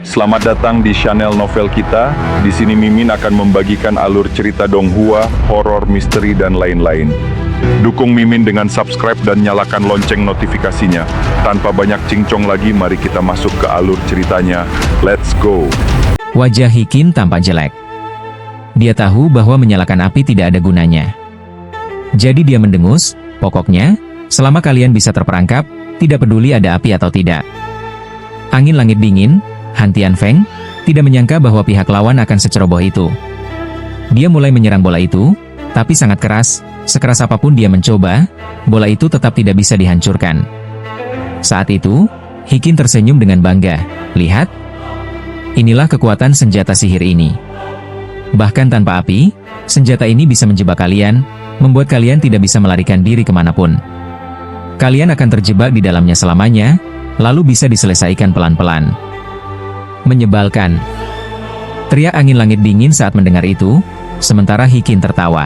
Selamat datang di channel novel kita. Di sini Mimin akan membagikan alur cerita donghua, horor, misteri, dan lain-lain. Dukung Mimin dengan subscribe dan nyalakan lonceng notifikasinya. Tanpa banyak cincong lagi, mari kita masuk ke alur ceritanya. Let's go! Wajah Hikin tampak jelek. Dia tahu bahwa menyalakan api tidak ada gunanya. Jadi dia mendengus, pokoknya, selama kalian bisa terperangkap, tidak peduli ada api atau tidak. Angin langit dingin, Han Tianfeng, tidak menyangka bahwa pihak lawan akan seceroboh itu. Dia mulai menyerang bola itu, tapi sangat keras, sekeras apapun dia mencoba, bola itu tetap tidak bisa dihancurkan. Saat itu, Hikin tersenyum dengan bangga. Lihat, inilah kekuatan senjata sihir ini. Bahkan tanpa api, senjata ini bisa menjebak kalian, membuat kalian tidak bisa melarikan diri kemanapun. Kalian akan terjebak di dalamnya selamanya, lalu bisa diselesaikan pelan-pelan. Menyebalkan. Teriak angin langit dingin saat mendengar itu, sementara Hikin tertawa.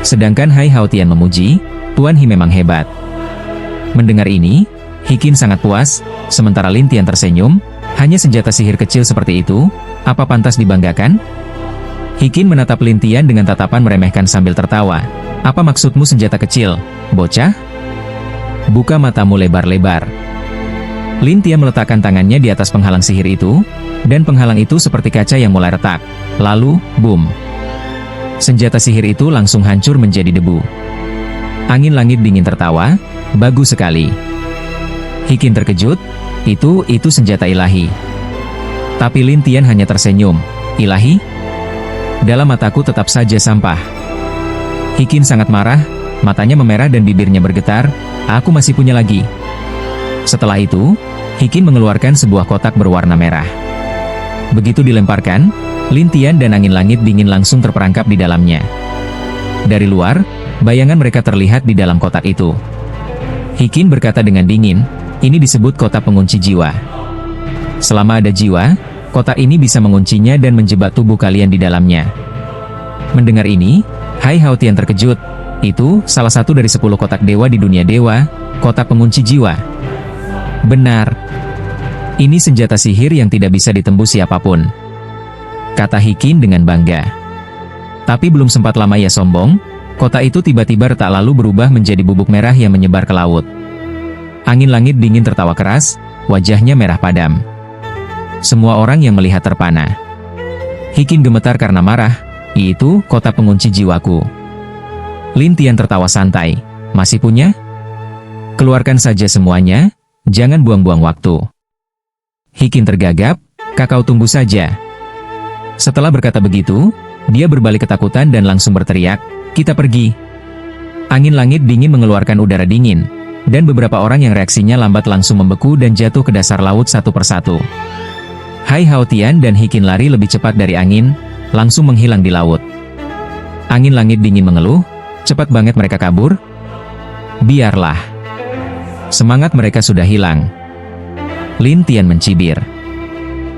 Sedangkan Hai Haotian memuji, Tuan Hi memang hebat. Mendengar ini, Hikin sangat puas, sementara Lin Tian tersenyum, hanya senjata sihir kecil seperti itu, apa pantas dibanggakan? Hikin menatap Lin Tian dengan tatapan meremehkan sambil tertawa. Apa maksudmu senjata kecil, bocah? Buka matamu lebar-lebar. Lin Tian meletakkan tangannya di atas penghalang sihir itu, dan penghalang itu seperti kaca yang mulai retak. Lalu, boom. Senjata sihir itu langsung hancur menjadi debu. Angin langit dingin tertawa, bagus sekali. Hikin terkejut, itu senjata ilahi. Tapi Lin Tian hanya tersenyum. Ilahi? Dalam mataku tetap saja sampah. Hikin sangat marah, matanya memerah dan bibirnya bergetar. Aku masih punya lagi. Setelah itu, Hikin mengeluarkan sebuah kotak berwarna merah. Begitu dilemparkan, Lin Tian dan angin langit dingin langsung terperangkap di dalamnya. Dari luar, bayangan mereka terlihat di dalam kotak itu. Hikin berkata dengan dingin, ini disebut kotak pengunci jiwa. Selama ada jiwa, kotak ini bisa menguncinya dan menjebak tubuh kalian di dalamnya. Mendengar ini, Hai Haotian terkejut. Itu salah satu dari 10 kotak dewa di dunia dewa, kotak pengunci jiwa. Benar. Ini senjata sihir yang tidak bisa ditembus siapapun, kata Hikin dengan bangga. Tapi belum sempat lama ia sombong, kotak itu tiba-tiba retak lalu berubah menjadi bubuk merah yang menyebar ke laut. Angin langit dingin tertawa keras, wajahnya merah padam. Semua orang yang melihat terpana. Hikin gemetar karena marah, itu kotak pengunci jiwaku. Lin Tian tertawa santai. Masih punya? Keluarkan saja semuanya, jangan buang-buang waktu. Hikin tergagap, kakao tunggu saja. Setelah berkata begitu, dia berbalik ketakutan dan langsung berteriak, kita pergi. Angin langit dingin mengeluarkan udara dingin, dan beberapa orang yang reaksinya lambat langsung membeku dan jatuh ke dasar laut satu persatu. Hai Haotian dan Hikin lari lebih cepat dari angin, langsung menghilang di laut. Angin langit dingin mengeluh, cepat banget mereka kabur. Biarlah. Semangat mereka sudah hilang. Lin Tian mencibir.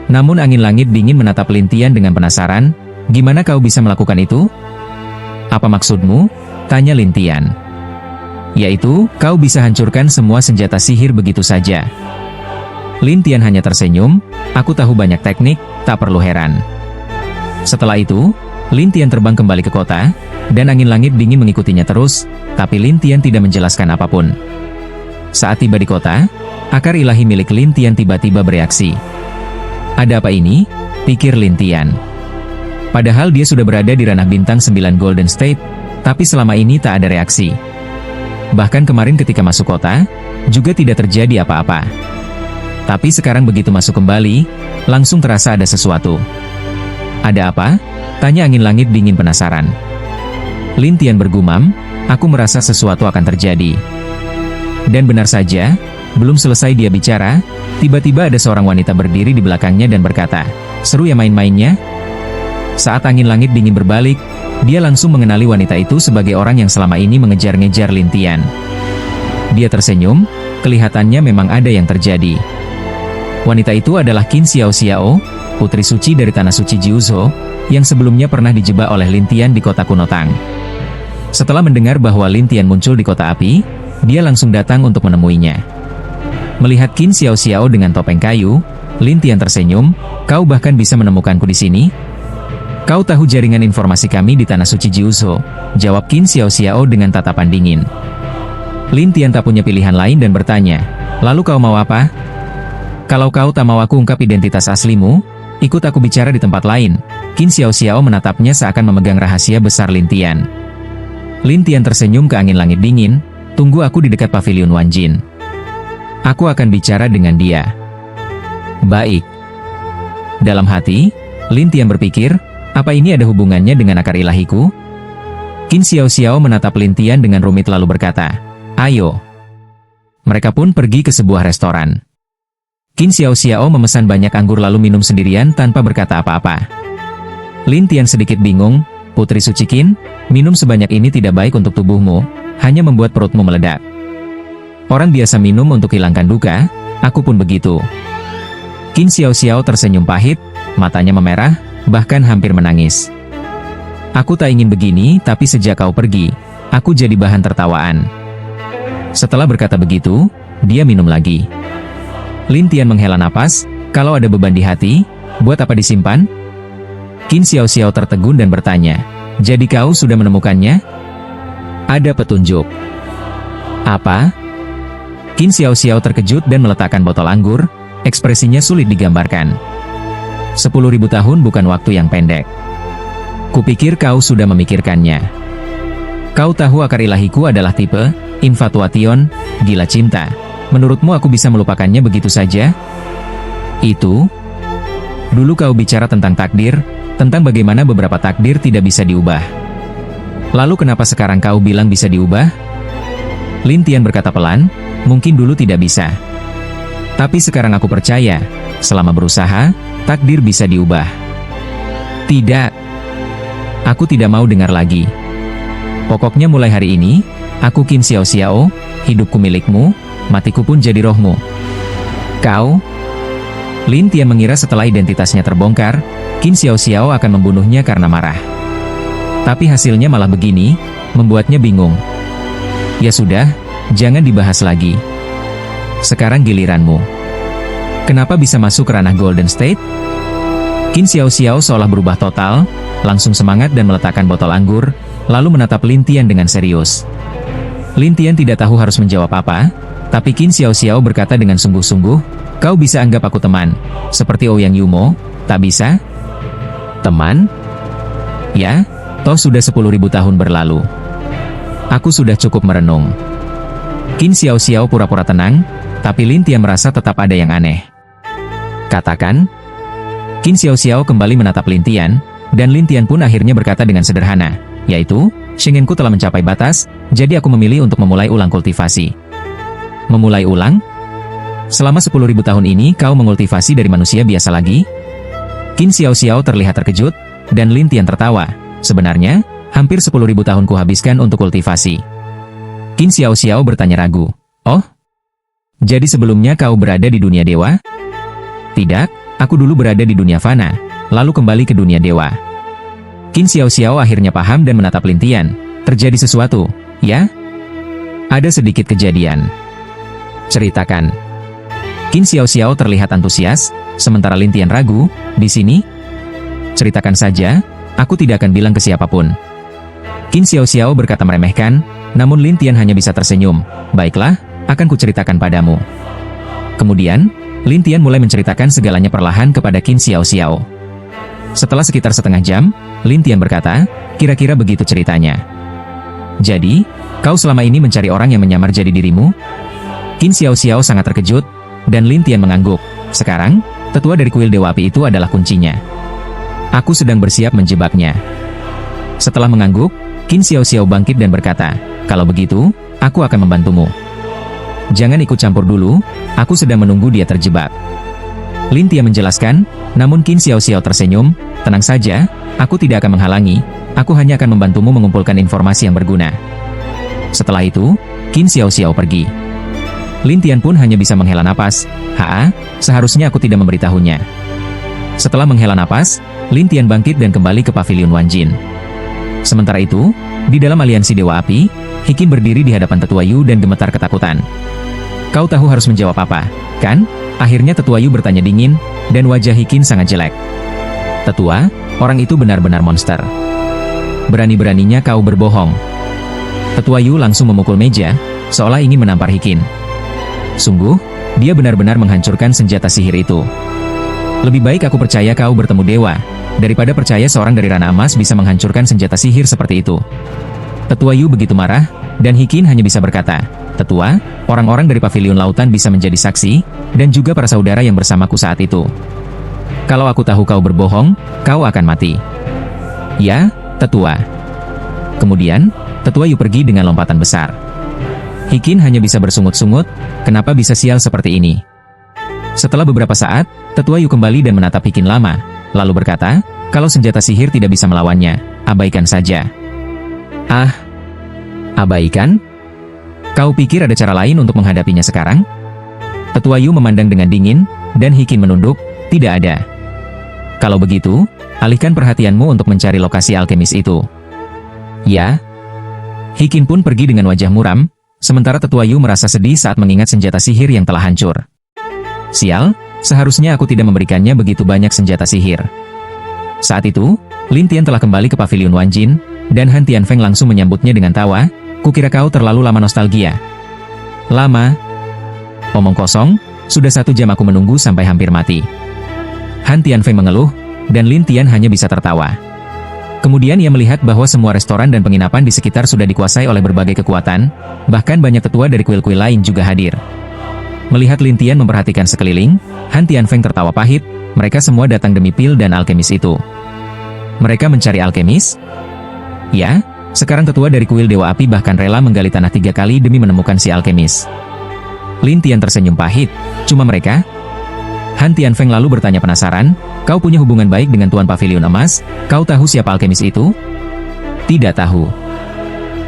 Namun angin langit dingin menatap Lin Tian dengan penasaran, gimana kau bisa melakukan itu? Apa maksudmu? Tanya Lin Tian. Yaitu, kau bisa hancurkan semua senjata sihir begitu saja. Lin Tian hanya tersenyum, aku tahu banyak teknik, tak perlu heran. Setelah itu, Lin Tian terbang kembali ke kota, dan angin langit dingin mengikutinya terus, tapi Lin Tian tidak menjelaskan apapun. Saat tiba di kota, akar ilahi milik Lin Tian tiba-tiba bereaksi. Ada apa ini? Pikir Lin Tian. Padahal dia sudah berada di ranah bintang 9 Golden State, tapi selama ini tak ada reaksi. Bahkan kemarin ketika masuk kota, juga tidak terjadi apa-apa. Tapi sekarang begitu masuk kembali, langsung terasa ada sesuatu. Ada apa? Tanya angin langit dingin penasaran. Lin Tian bergumam, aku merasa sesuatu akan terjadi. Dan benar saja, belum selesai dia bicara, tiba-tiba ada seorang wanita berdiri di belakangnya dan berkata, seru ya main-mainnya? Saat angin langit dingin berbalik, dia langsung mengenali wanita itu sebagai orang yang selama ini mengejar-ngejar Lin Tian. Dia tersenyum, kelihatannya memang ada yang terjadi. Wanita itu adalah Qin Xiao Xiao, putri suci dari tanah suci Jiuzhou, yang sebelumnya pernah dijebak oleh Lin Tian di kota kuno Tang. Setelah mendengar bahwa Lin Tian muncul di kota api, dia langsung datang untuk menemuinya. Melihat Qin Xiao Xiao dengan topeng kayu, Lin Tian tersenyum, kau bahkan bisa menemukanku di sini? Kau tahu jaringan informasi kami di Tanah Suci Jiuzhou, jawab Qin Xiao dengan tatapan dingin. Lin Tian tak punya pilihan lain dan bertanya, lalu kau mau apa? Kalau kau tak mau aku ungkap identitas aslimu, ikut aku bicara di tempat lain. Qin Xiao menatapnya seakan memegang rahasia besar Lin Tian. Lin Tian tersenyum ke angin langit dingin, tunggu aku di dekat pavilion Wan Jin. Aku akan bicara dengan dia. Baik. Dalam hati, Lin Tian berpikir, apa ini ada hubungannya dengan akar ilahiku? Qin Xiao menatap Lin Tian dengan rumit lalu berkata, ayo. Mereka pun pergi ke sebuah restoran. Qin Xiao memesan banyak anggur lalu minum sendirian tanpa berkata apa-apa. Lin Tian sedikit bingung, Putri Suci Qin, minum sebanyak ini tidak baik untuk tubuhmu, hanya membuat perutmu meledak. Orang biasa minum untuk hilangkan duka, aku pun begitu. Qin Xiao tersenyum pahit, matanya memerah, bahkan hampir menangis. Aku tak ingin begini, tapi sejak kau pergi, aku jadi bahan tertawaan. Setelah berkata begitu, dia minum lagi. Lin Tian menghela napas, kalau ada beban di hati, buat apa disimpan? Qin Xiao tertegun dan bertanya, jadi kau sudah menemukannya? Ada petunjuk. Apa? Qin Xiao terkejut dan meletakkan botol anggur, ekspresinya sulit digambarkan. 10.000 tahun bukan waktu yang pendek. Kupikir kau sudah memikirkannya. Kau tahu akar ilahiku adalah tipe infatuation, gila cinta. Menurutmu aku bisa melupakannya begitu saja? Itu? Dulu kau bicara tentang takdir, tentang bagaimana beberapa takdir tidak bisa diubah. Lalu kenapa sekarang kau bilang bisa diubah? Lin Tian berkata pelan, mungkin dulu tidak bisa. Tapi sekarang aku percaya, selama berusaha, takdir bisa diubah. Tidak. Aku tidak mau dengar lagi. Pokoknya mulai hari ini, aku Qin Xiao, hidupku milikmu, matiku pun jadi rohmu. Kau? Lin Tian mengira setelah identitasnya terbongkar, Qin Xiao akan membunuhnya karena marah. Tapi hasilnya malah begini, membuatnya bingung. Ya sudah, jangan dibahas lagi. Sekarang giliranmu. Kenapa bisa masuk ke ranah Golden State? Qin Xiao seolah berubah total, langsung semangat dan meletakkan botol anggur, lalu menatap Lin Tian dengan serius. Lin Tian tidak tahu harus menjawab apa, tapi Qin Xiao berkata dengan sungguh-sungguh, kau bisa anggap aku teman, seperti Ouyang Yumo, tak bisa? Teman? Ya, toh sudah 10.000 tahun berlalu. Aku sudah cukup merenung. Qin Xiao pura-pura tenang, tapi Lin Tian merasa tetap ada yang aneh. Katakan. Qin Xiao kembali menatap Lin Tian, dan Lin Tian pun akhirnya berkata dengan sederhana, yaitu, Shengenku telah mencapai batas, jadi aku memilih untuk memulai ulang kultivasi. Memulai ulang? Selama 10.000 tahun ini kau mengultivasi dari manusia biasa lagi? Qin Xiao terlihat terkejut, dan Lin Tian tertawa. Sebenarnya, hampir 10.000 tahun kuhabiskan untuk kultivasi. Qin Xiao bertanya ragu. Oh? Jadi sebelumnya kau berada di dunia dewa? Tidak, aku dulu berada di dunia fana, lalu kembali ke dunia dewa. Qin Xiao akhirnya paham dan menatap Lin Tian. Terjadi sesuatu, ya? Ada sedikit kejadian. Ceritakan. Qin Xiao terlihat antusias, sementara Lin Tian ragu, di sini? Ceritakan saja, aku tidak akan bilang ke siapapun. Qin Xiao berkata meremehkan, namun Lin Tian hanya bisa tersenyum. Baiklah, akan kuceritakan padamu. Kemudian, Lin Tian mulai menceritakan segalanya perlahan kepada Qin Xiao. Setelah sekitar setengah jam, Lin Tian berkata, kira-kira begitu ceritanya. Jadi, kau selama ini mencari orang yang menyamar jadi dirimu? Qin Xiao sangat terkejut, dan Lin Tian mengangguk. Sekarang, tetua dari kuil Dewa Api itu adalah kuncinya. Aku sedang bersiap menjebaknya. Setelah mengangguk, Qin Xiao bangkit dan berkata, kalau begitu, aku akan membantumu. Jangan ikut campur dulu, aku sedang menunggu dia terjebak. Lin Tian menjelaskan, namun Qin Xiao tersenyum, tenang saja, aku tidak akan menghalangi, aku hanya akan membantumu mengumpulkan informasi yang berguna. Setelah itu, Qin Xiao pergi. Lin Tian pun hanya bisa menghela napas, seharusnya aku tidak memberitahunya. Setelah menghela napas, Lin Tian bangkit dan kembali ke pavilion Wan Jin. Sementara itu, di dalam aliansi Dewa Api, Hikin berdiri di hadapan Tetua Yu dan gemetar ketakutan. Kau tahu harus menjawab apa, kan? Akhirnya Tetua Yu bertanya dingin, dan wajah Hikin sangat jelek. Tetua, orang itu benar-benar monster. Berani-beraninya kau berbohong. Tetua Yu langsung memukul meja, seolah ingin menampar Hikin. Sungguh, dia benar-benar menghancurkan senjata sihir itu. Lebih baik aku percaya kau bertemu dewa, daripada percaya seorang dari Rana Emas bisa menghancurkan senjata sihir seperti itu. Tetua Yu begitu marah, dan Hikin hanya bisa berkata, Tetua, orang-orang dari Paviliun Lautan bisa menjadi saksi, dan juga para saudara yang bersamaku saat itu. Kalau aku tahu kau berbohong, kau akan mati. Ya, Tetua. Kemudian, Tetua Yu pergi dengan lompatan besar. Hikin hanya bisa bersungut-sungut, kenapa bisa sial seperti ini. Setelah beberapa saat, Tetua Yu kembali dan menatap Hikin lama, lalu berkata, kalau senjata sihir tidak bisa melawannya, abaikan saja. Ah, abaikan? Kau pikir ada cara lain untuk menghadapinya sekarang? Tetua Yu memandang dengan dingin, dan Hikin menunduk, tidak ada. Kalau begitu, alihkan perhatianmu untuk mencari lokasi alkemis itu. Ya. Hikin pun pergi dengan wajah muram, sementara Tetua Yu merasa sedih saat mengingat senjata sihir yang telah hancur. Sial, seharusnya aku tidak memberikannya begitu banyak senjata sihir. Saat itu, Lin Tian telah kembali ke Paviliun Wanjin, dan Han Tianfeng langsung menyambutnya dengan tawa, kukira kau terlalu lama nostalgia. Lama? Omong kosong, sudah 1 jam aku menunggu sampai hampir mati. Han Tianfeng mengeluh, dan Lin Tian hanya bisa tertawa. Kemudian ia melihat bahwa semua restoran dan penginapan di sekitar sudah dikuasai oleh berbagai kekuatan, bahkan banyak tetua dari kuil-kuil lain juga hadir. Melihat Lin Tian memperhatikan sekeliling, Han Tianfeng tertawa pahit, mereka semua datang demi pil dan alkemis itu. Mereka mencari alkemis? Ya, sekarang tetua dari kuil Dewa Api bahkan rela menggali tanah 3 kali demi menemukan si alkemis. Lin Tian tersenyum pahit, cuma mereka? Han Tianfeng lalu bertanya penasaran, kau punya hubungan baik dengan Tuan Paviliun Emas, kau tahu siapa alkemis itu? Tidak tahu.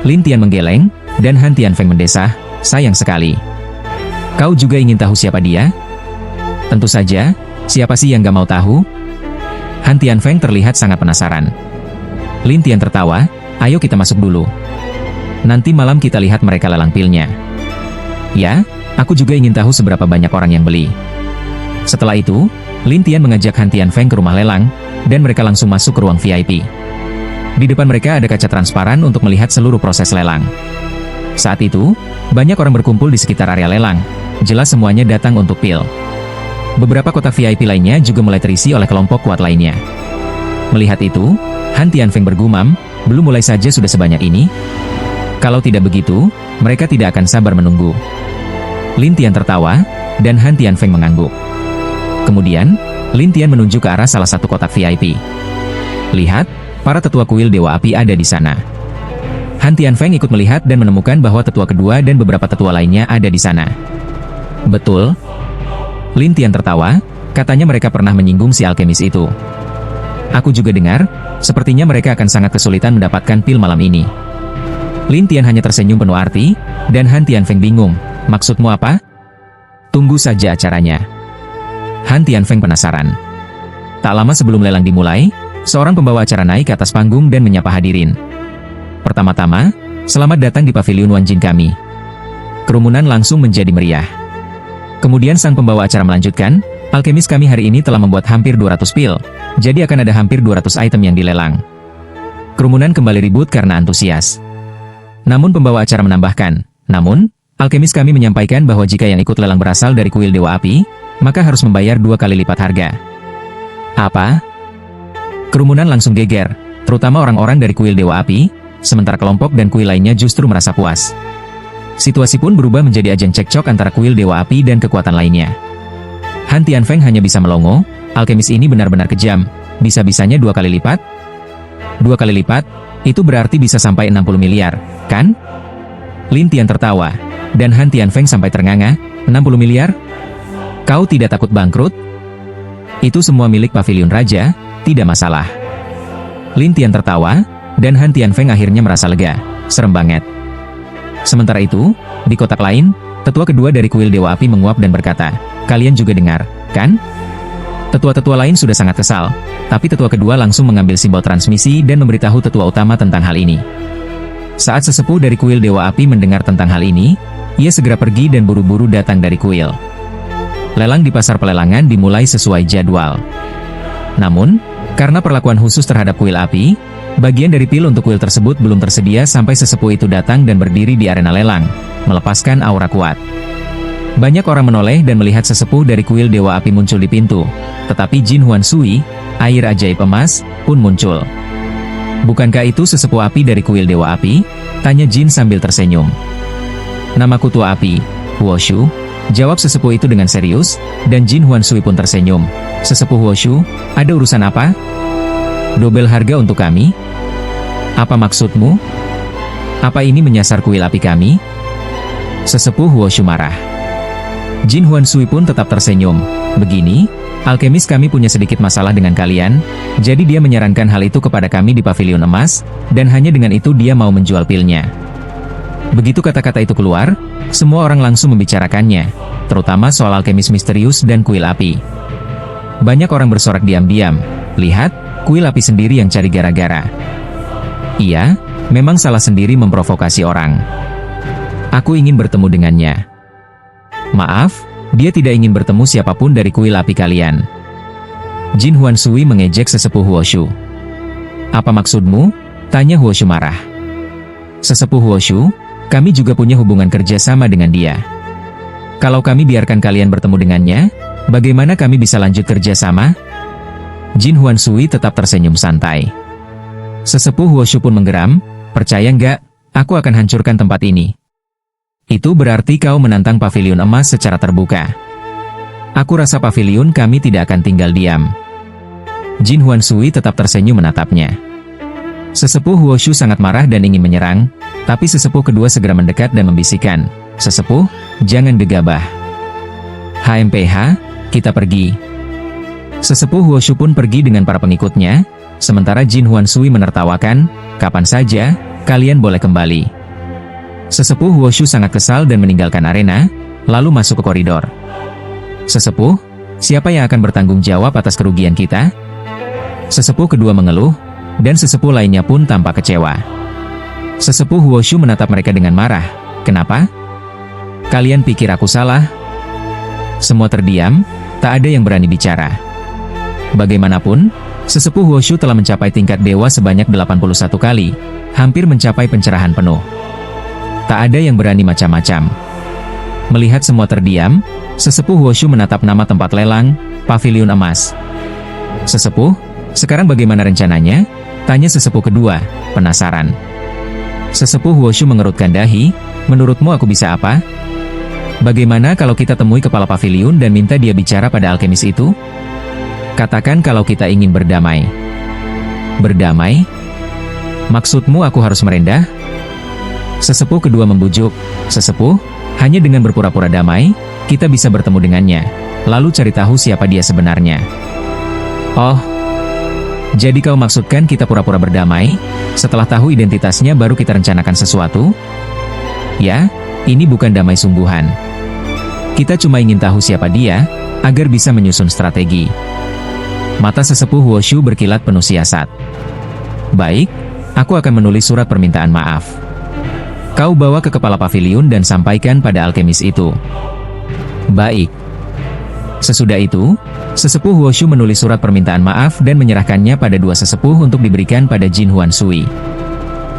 Lin Tian menggeleng, dan Han Tianfeng mendesah, sayang sekali. Kau juga ingin tahu siapa dia? Tentu saja, siapa sih yang gak mau tahu? Han Tianfeng terlihat sangat penasaran. Lin Tian tertawa, ayo kita masuk dulu. Nanti malam kita lihat mereka lelang pilnya. Ya, aku juga ingin tahu seberapa banyak orang yang beli. Setelah itu, Lin Tian mengajak Han Tianfeng ke rumah lelang, dan mereka langsung masuk ke ruang VIP. Di depan mereka ada kaca transparan untuk melihat seluruh proses lelang. Saat itu, banyak orang berkumpul di sekitar area lelang, jelas semuanya datang untuk pil. Beberapa kotak VIP lainnya juga mulai terisi oleh kelompok kuat lainnya. Melihat itu, Han Tianfeng bergumam, belum mulai saja sudah sebanyak ini? Kalau tidak begitu, mereka tidak akan sabar menunggu. Lin Tian tertawa, dan Han Tianfeng mengangguk. Kemudian, Lin Tian menunjuk ke arah salah satu kotak VIP. Lihat, para tetua kuil Dewa Api ada di sana. Han Tianfeng ikut melihat dan menemukan bahwa tetua kedua dan beberapa tetua lainnya ada di sana. Betul. Lin Tian tertawa, katanya mereka pernah menyinggung si alkemis itu. Aku juga dengar, sepertinya mereka akan sangat kesulitan mendapatkan pil malam ini. Lin Tian hanya tersenyum penuh arti, dan Han Tianfeng bingung, maksudmu apa? Tunggu saja acaranya. Han Tianfeng penasaran. Tak lama sebelum lelang dimulai, seorang pembawa acara naik ke atas panggung dan menyapa hadirin. Pertama-tama, selamat datang di Paviliun Wanjin kami. Kerumunan langsung menjadi meriah. Kemudian sang pembawa acara melanjutkan, alkemis kami hari ini telah membuat hampir 200 pil, jadi akan ada hampir 200 item yang dilelang. Kerumunan kembali ribut karena antusias. Namun pembawa acara menambahkan, namun, alkemis kami menyampaikan bahwa jika yang ikut lelang berasal dari kuil Dewa Api, maka harus membayar 2 kali lipat harga. Apa? Kerumunan langsung geger, terutama orang-orang dari kuil Dewa Api, sementara kelompok dan kuil lainnya justru merasa puas. Situasi pun berubah menjadi ajang cekcok antara kuil Dewa Api dan kekuatan lainnya. Han Tianfeng hanya bisa melongo, alkemis ini benar-benar kejam, bisa-bisanya 2 kali lipat? 2 kali lipat, itu berarti bisa sampai 60 miliar, kan? Lin Tian tertawa, dan Han Tianfeng sampai ternganga, 60 miliar? Kau tidak takut bangkrut? Itu semua milik Paviliun Raja, tidak masalah. Lin Tian tertawa, dan Han Tianfeng akhirnya merasa lega, serem banget. Sementara itu, di kotak lain, tetua kedua dari kuil Dewa Api menguap dan berkata, kalian juga dengar, kan? Tetua-tetua lain sudah sangat kesal, tapi tetua kedua langsung mengambil simbol transmisi dan memberitahu tetua utama tentang hal ini. Saat sesepuh dari kuil Dewa Api mendengar tentang hal ini, ia segera pergi dan buru-buru datang dari kuil. lelang di pasar pelelangan dimulai sesuai jadwal. Namun, karena perlakuan khusus terhadap kuil api, bagian dari pil untuk kuil tersebut belum tersedia sampai sesepuh itu datang dan berdiri di arena lelang, melepaskan aura kuat. Banyak orang menoleh dan melihat sesepuh dari kuil Dewa Api muncul di pintu, tetapi Jin Huan Sui, air ajaib emas, pun muncul. "Bukankah itu sesepuh api dari kuil Dewa Api?" tanya Jin sambil tersenyum. "Namaku Tua Api, Huoshu," jawab sesepuh itu dengan serius, dan Jin Huan Sui pun tersenyum. "Sesepuh Huoshu, ada urusan apa? Dobel harga untuk kami? Apa maksudmu? Apa ini menyasar kuil api kami?" Sesepuh Huoshu marah. Jin Huan Sui pun tetap tersenyum. "Begini, alkemis kami punya sedikit masalah dengan kalian, jadi dia menyarankan hal itu kepada kami di pavilion emas, dan hanya dengan itu dia mau menjual pilnya." Begitu kata-kata itu keluar, semua orang langsung membicarakannya, terutama soal alkemis misterius dan kuil api. Banyak orang bersorak diam-diam, "Lihat, kuil api sendiri yang cari gara-gara." "Iya, memang salah sendiri memprovokasi orang. Aku ingin bertemu dengannya." "Maaf, dia tidak ingin bertemu siapapun dari kuil api kalian." Jin Huan Sui mengejek sesepuh Huoshu. "Apa maksudmu?" tanya Huoshu marah. "Sesepuh Huoshu, kami juga punya hubungan kerja sama dengan dia. Kalau kami biarkan kalian bertemu dengannya, bagaimana kami bisa lanjut kerja sama?" Jin Huan Sui tetap tersenyum santai. Sesepuh Huoshu pun menggeram, "Percaya nggak, aku akan hancurkan tempat ini." "Itu berarti kau menantang pavilion emas secara terbuka. Aku rasa pavilion kami tidak akan tinggal diam." Jin Huan Sui tetap tersenyum menatapnya. Sesepuh Huoshu sangat marah dan ingin menyerang, tapi sesepuh kedua segera mendekat dan membisikkan, "Sesepuh, jangan gegabah. HMPH, kita pergi." Sesepuh Huoshu pun pergi dengan para pengikutnya, sementara Jin Huan Sui menertawakan, "Kapan saja, kalian boleh kembali." Sesepuh Huoshu sangat kesal dan meninggalkan arena, lalu masuk ke koridor. "Sesepuh, siapa yang akan bertanggung jawab atas kerugian kita?" Sesepuh kedua mengeluh, dan sesepuh lainnya pun tampak kecewa. Sesepuh Huoshu menatap mereka dengan marah. "Kenapa? Kalian pikir aku salah?" Semua terdiam, tak ada yang berani bicara. Bagaimanapun, sesepuh Huoshu telah mencapai tingkat dewa sebanyak 81 kali, hampir mencapai pencerahan penuh. Tak ada yang berani macam-macam. Melihat semua terdiam, sesepuh Huoshu menatap nama tempat lelang, pavilion emas. "Sesepuh, sekarang bagaimana rencananya?" tanya sesepuh kedua, penasaran. Sesepuh Huoshu mengerutkan dahi, "Menurutmu aku bisa apa? Bagaimana kalau kita temui kepala pavilion dan minta dia bicara pada alkemis itu? Katakan kalau kita ingin berdamai." "Berdamai? Maksudmu aku harus merendah?" Sesepuh kedua membujuk, "Sesepuh, hanya dengan berpura-pura damai, kita bisa bertemu dengannya, lalu cari tahu siapa dia sebenarnya." "Oh, jadi kau maksudkan kita pura-pura berdamai, setelah tahu identitasnya baru kita rencanakan sesuatu?" "Ya, ini bukan damai sungguhan. Kita cuma ingin tahu siapa dia, agar bisa menyusun strategi." Mata sesepuh Huoshu berkilat penuh siasat. "Baik, aku akan menulis surat permintaan maaf. Kau bawa ke kepala pavilion dan sampaikan pada alkemis itu." "Baik." Sesudah itu, sesepuh Huoshu menulis surat permintaan maaf dan menyerahkannya pada dua sesepuh untuk diberikan pada Jin Huan Sui.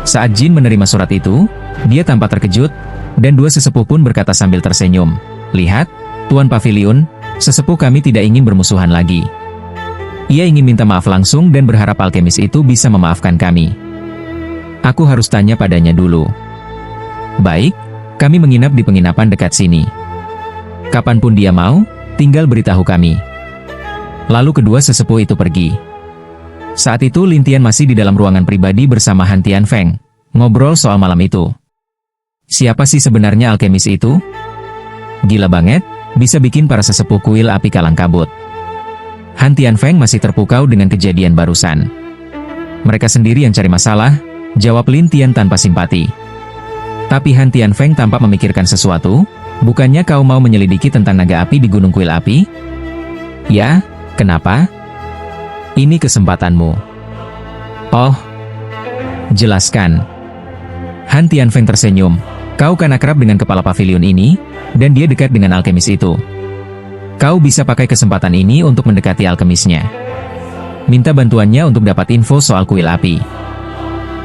Saat Jin menerima surat itu, dia tampak terkejut, dan dua sesepuh pun berkata sambil tersenyum, "Lihat, Tuan Pavilion, sesepuh kami tidak ingin bermusuhan lagi. Ia ingin minta maaf langsung dan berharap alkemis itu bisa memaafkan kami. Aku harus tanya padanya dulu." "Baik, kami menginap di penginapan dekat sini. Kapanpun dia mau, tinggal beritahu kami." Lalu kedua sesepuh itu pergi. Saat itu Lin Tian masih di dalam ruangan pribadi bersama Han Tianfeng, ngobrol soal malam itu. Siapa sih sebenarnya alkemis itu? Gila banget, bisa bikin para sesepuh kuil api kalang kabut. Han Tianfeng masih terpukau dengan kejadian barusan. "Mereka sendiri yang cari masalah," jawab Lin Tian tanpa simpati. Tapi Han Tianfeng tampak memikirkan sesuatu. "Bukannya kau mau menyelidiki tentang naga api di Gunung Kuil Api?" "Ya, kenapa?" "Ini kesempatanmu." "Oh, jelaskan." Han Tianfeng tersenyum. "Kau kan akrab dengan kepala pavilion ini, dan dia dekat dengan alkemis itu. Kau bisa pakai kesempatan ini untuk mendekati alkemisnya. Minta bantuannya untuk dapat info soal kuil api.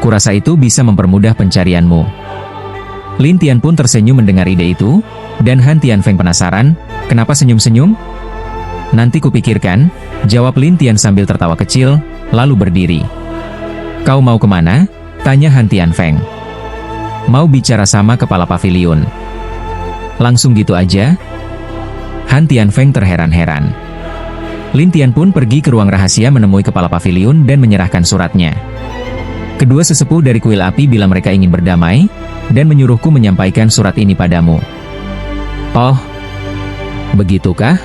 Kurasa itu bisa mempermudah pencarianmu. Lin Tian pun tersenyum mendengar ide itu, dan Han Tianfeng penasaran, kenapa senyum-senyum? Nanti kupikirkan, jawab Lin Tian sambil tertawa kecil, lalu berdiri. Kau mau kemana? Tanya Han Tianfeng. Mau bicara sama kepala pavilion. Langsung gitu aja? Han Tianfeng terheran-heran. Lin Tian pun pergi ke ruang rahasia menemui kepala pavilion dan menyerahkan suratnya. Kedua sesepuh dari kuil api bilang mereka ingin berdamai, dan menyuruhku menyampaikan surat ini padamu. Oh, begitukah?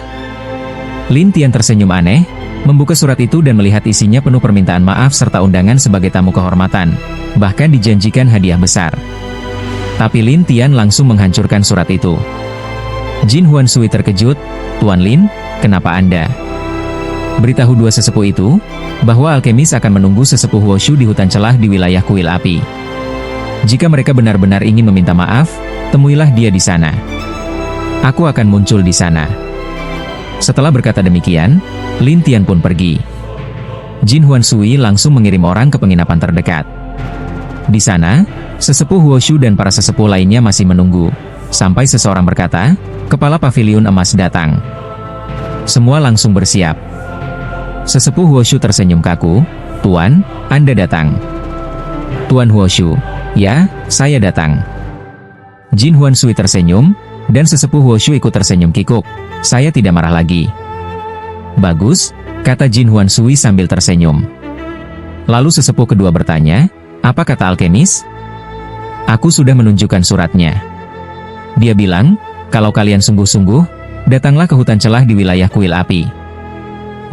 Lin Tian tersenyum aneh, membuka surat itu dan melihat isinya penuh permintaan maaf serta undangan sebagai tamu kehormatan, bahkan dijanjikan hadiah besar. Tapi Lin Tian langsung menghancurkan surat itu. Jin Huansui terkejut, Tuan Lin, kenapa Anda? Beritahu dua sesepuh itu, bahwa alkemis akan menunggu sesepuh Wushu di hutan celah di wilayah kuil api. Jika mereka benar-benar ingin meminta maaf, temuilah dia di sana. Aku akan muncul di sana. Setelah berkata demikian, Lin Tian pun pergi. Jin Huansui langsung mengirim orang ke penginapan terdekat. Di sana, sesepuh Wushu dan para sesepuh lainnya masih menunggu, sampai seseorang berkata, kepala pavilion emas datang. Semua langsung bersiap. Sesepuh Wushu tersenyum kaku, Tuan, Anda datang. Tuan Wushu, ya, saya datang. Jin Huansui tersenyum, dan sesepuh Wushu ikut tersenyum kikuk. Saya tidak marah lagi. Bagus, kata Jin Huansui sambil tersenyum. Lalu sesepuh kedua bertanya, apa kata alkemis? Aku sudah menunjukkan suratnya. Dia bilang, kalau kalian sungguh-sungguh, datanglah ke hutan celah di wilayah kuil api.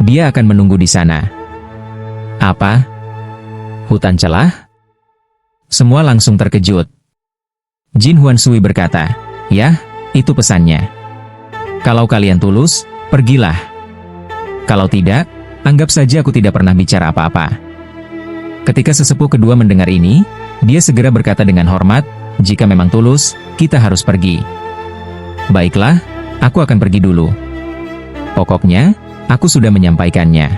Dia akan menunggu di sana. Apa? Hutan celah? Semua langsung terkejut. Jin Huansui berkata, ya, itu pesannya. Kalau kalian tulus, pergilah. Kalau tidak, anggap saja aku tidak pernah bicara apa-apa. Ketika sesepuh kedua mendengar ini, dia segera berkata dengan hormat, jika memang tulus, kita harus pergi. Baiklah, aku akan pergi dulu. Pokoknya, aku sudah menyampaikannya.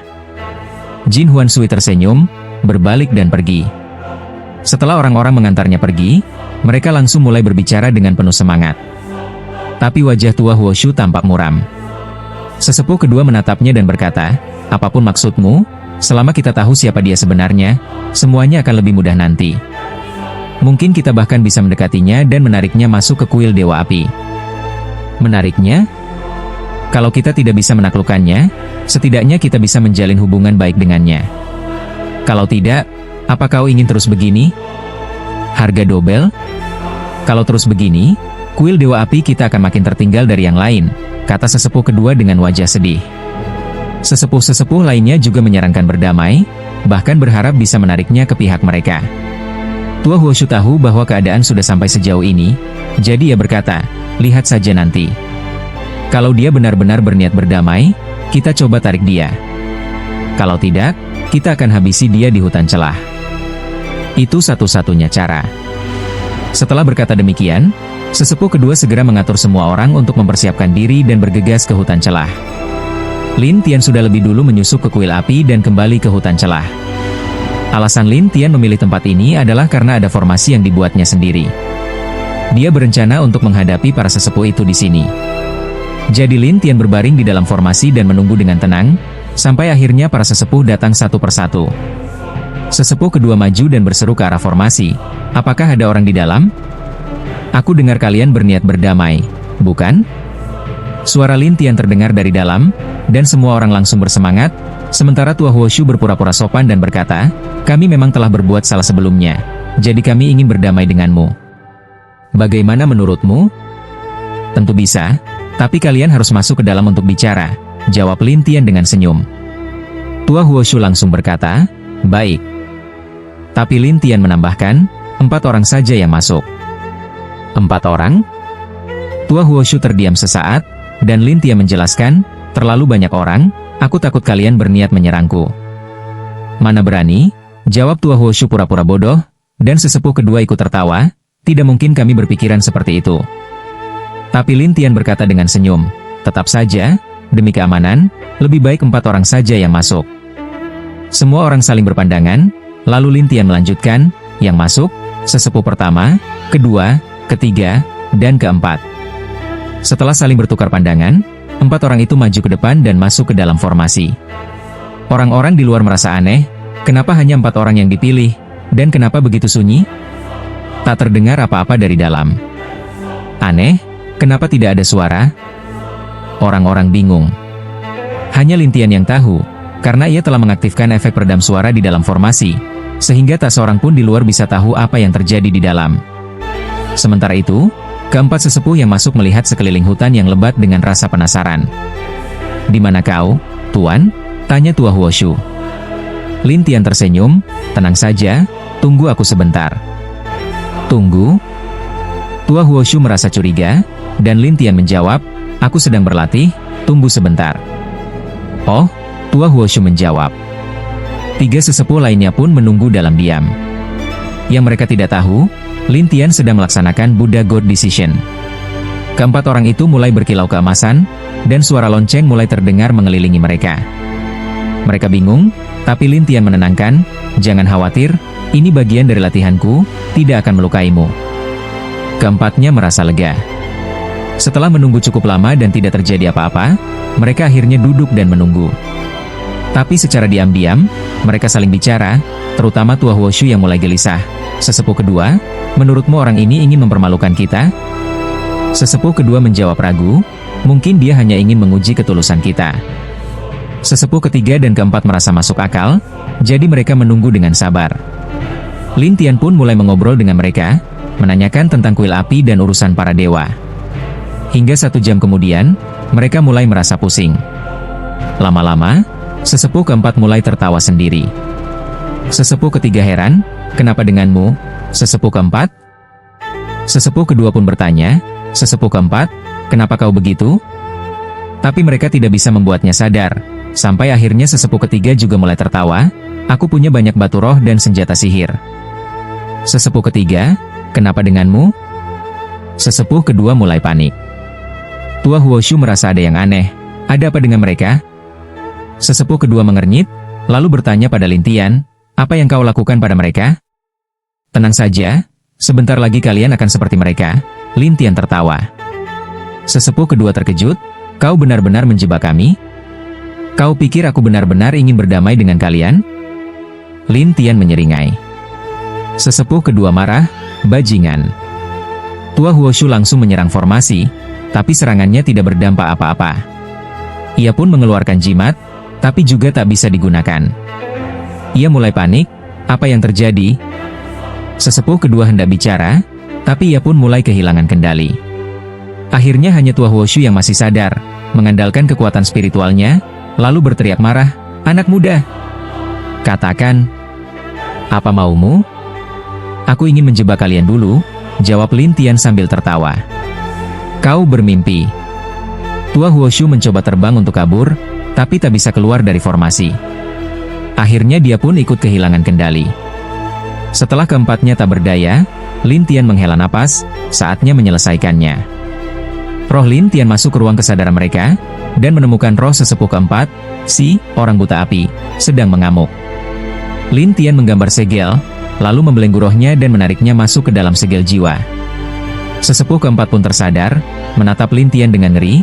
Jin Huansui tersenyum, berbalik dan pergi. Setelah orang-orang mengantarnya pergi, mereka langsung mulai berbicara dengan penuh semangat. Tapi wajah tua Wushu tampak muram. Sesepuh kedua menatapnya dan berkata, apapun maksudmu, selama kita tahu siapa dia sebenarnya, semuanya akan lebih mudah nanti. Mungkin kita bahkan bisa mendekatinya dan menariknya masuk ke kuil Dewa Api. Menariknya? Kalau kita tidak bisa menaklukkannya, setidaknya kita bisa menjalin hubungan baik dengannya. Kalau tidak, apa kau ingin terus begini? Harga dobel? Kalau terus begini, kuil Dewa Api kita akan makin tertinggal dari yang lain, kata sesepuh kedua dengan wajah sedih. Sesepuh-sesepuh lainnya juga menyarankan berdamai, bahkan berharap bisa menariknya ke pihak mereka. Tua Wushu tahu bahwa keadaan sudah sampai sejauh ini, jadi ia berkata, lihat saja nanti. Kalau dia benar-benar berniat berdamai, kita coba tarik dia. Kalau tidak, kita akan habisi dia di hutan celah. Itu satu-satunya cara. Setelah berkata demikian, sesepuh kedua segera mengatur semua orang untuk mempersiapkan diri dan bergegas ke hutan celah. Lin Tian sudah lebih dulu menyusup ke kuil api dan kembali ke hutan celah. Alasan Lin Tian memilih tempat ini adalah karena ada formasi yang dibuatnya sendiri. Dia berencana untuk menghadapi para sesepuh itu di sini. Jadi Lin Tian berbaring di dalam formasi dan menunggu dengan tenang, sampai akhirnya para sesepuh datang satu persatu. Sesepuh kedua maju dan berseru ke arah formasi, apakah ada orang di dalam? Aku dengar kalian berniat berdamai, bukan? Suara Lin Tian terdengar dari dalam, dan semua orang langsung bersemangat, sementara tua Wushu berpura-pura sopan dan berkata, kami memang telah berbuat salah sebelumnya, jadi kami ingin berdamai denganmu. Bagaimana menurutmu? Tentu bisa, tapi kalian harus masuk ke dalam untuk bicara, jawab Lin Tian dengan senyum. Tua Wushu langsung berkata, baik. Tapi Lin Tian menambahkan, 4 orang saja yang masuk. 4 orang? Tua Wushu terdiam sesaat, dan Lin Tian menjelaskan, terlalu banyak orang, aku takut kalian berniat menyerangku. Mana berani? Jawab tua Wushu pura-pura bodoh, dan sesepuh kedua ikut tertawa, tidak mungkin kami berpikiran seperti itu. Tapi Lin Tian berkata dengan senyum, tetap saja, demi keamanan, lebih baik 4 orang saja yang masuk. Semua orang saling berpandangan, lalu Lin Tian melanjutkan, yang masuk, sesepuh pertama, kedua, ketiga, dan keempat. Setelah saling bertukar pandangan, 4 orang itu maju ke depan dan masuk ke dalam formasi. Orang-orang di luar merasa aneh, kenapa hanya 4 orang yang dipilih, dan kenapa begitu sunyi? Tak terdengar apa-apa dari dalam. Aneh, kenapa tidak ada suara? Orang-orang bingung. Hanya Lin Tian yang tahu, karena ia telah mengaktifkan efek peredam suara di dalam formasi, sehingga tak seorang pun di luar bisa tahu apa yang terjadi di dalam. Sementara itu, keempat sesepuh yang masuk melihat sekeliling hutan yang lebat dengan rasa penasaran. "Di mana kau, Tuan?" tanya Tua Huoshu. Lin Tian tersenyum, "Tenang saja, tunggu aku sebentar." "Tunggu?" Tua Huoshu merasa curiga, dan Lin Tian menjawab, "Aku sedang berlatih, tunggu sebentar." "Oh," Tua Huoshu menjawab. 3 sesepuh lainnya pun menunggu dalam diam. Yang mereka tidak tahu, Lin Tian sedang melaksanakan Buddha God Decision. Keempat orang itu mulai berkilau keemasan, dan suara lonceng mulai terdengar mengelilingi mereka. Mereka bingung, tapi Lin Tian menenangkan, "Jangan khawatir, ini bagian dari latihanku, tidak akan melukaimu." Keempatnya merasa lega. Setelah menunggu cukup lama dan tidak terjadi apa-apa, mereka akhirnya duduk dan menunggu. Tapi secara diam-diam, mereka saling bicara, terutama Tua Huoshu yang mulai gelisah. "Sesepuh kedua, menurutmu orang ini ingin mempermalukan kita?" Sesepuh kedua menjawab ragu, "Mungkin dia hanya ingin menguji ketulusan kita." Sesepuh ketiga dan keempat merasa masuk akal, jadi mereka menunggu dengan sabar. Lin Tian pun mulai mengobrol dengan mereka, menanyakan tentang kuil api dan urusan para dewa. Hingga 1 jam kemudian, mereka mulai merasa pusing. Lama-lama, sesepuh keempat mulai tertawa sendiri. Sesepuh ketiga heran, "Kenapa denganmu, sesepuh keempat?" Sesepuh kedua pun bertanya, "Sesepuh keempat, kenapa kau begitu?" Tapi mereka tidak bisa membuatnya sadar, sampai akhirnya sesepuh ketiga juga mulai tertawa, "Aku punya banyak batu roh dan senjata sihir." Sesepuh ketiga, "Kenapa denganmu?" Sesepuh kedua mulai panik. Tua Huoshu merasa ada yang aneh. Ada apa dengan mereka? Sesepuh kedua mengernyit, lalu bertanya pada Lin Tian, "Apa yang kau lakukan pada mereka?" "Tenang saja, sebentar lagi kalian akan seperti mereka." Lin Tian tertawa. Sesepuh kedua terkejut, "Kau benar-benar menjebak kami? Kau pikir aku benar-benar ingin berdamai dengan kalian?" Lin Tian menyeringai. Sesepuh kedua marah, "Bajingan." Tua Huoshu langsung menyerang formasi, tapi serangannya tidak berdampak apa-apa. Ia pun mengeluarkan jimat, tapi juga tak bisa digunakan. Ia mulai panik, apa yang terjadi? Sesepuh kedua hendak bicara, tapi ia pun mulai kehilangan kendali. Akhirnya hanya Tua Huoshu yang masih sadar, mengandalkan kekuatan spiritualnya, lalu berteriak marah, "Anak muda! Katakan, apa maumu?" "Aku ingin menjebak kalian dulu," jawab Lin Tian sambil tertawa. "Kau bermimpi." Tua Huoshu mencoba terbang untuk kabur, tapi tak bisa keluar dari formasi. Akhirnya dia pun ikut kehilangan kendali. Setelah keempatnya tak berdaya, Lin Tian menghela napas, saatnya menyelesaikannya. Roh Lin Tian masuk ke ruang kesadaran mereka, dan menemukan roh sesepuh keempat, si orang buta api, sedang mengamuk. Lin Tian menggambar segel, lalu membelenggu rohnya dan menariknya masuk ke dalam segel jiwa. Sesepuh keempat pun tersadar, menatap Lin Tian dengan ngeri,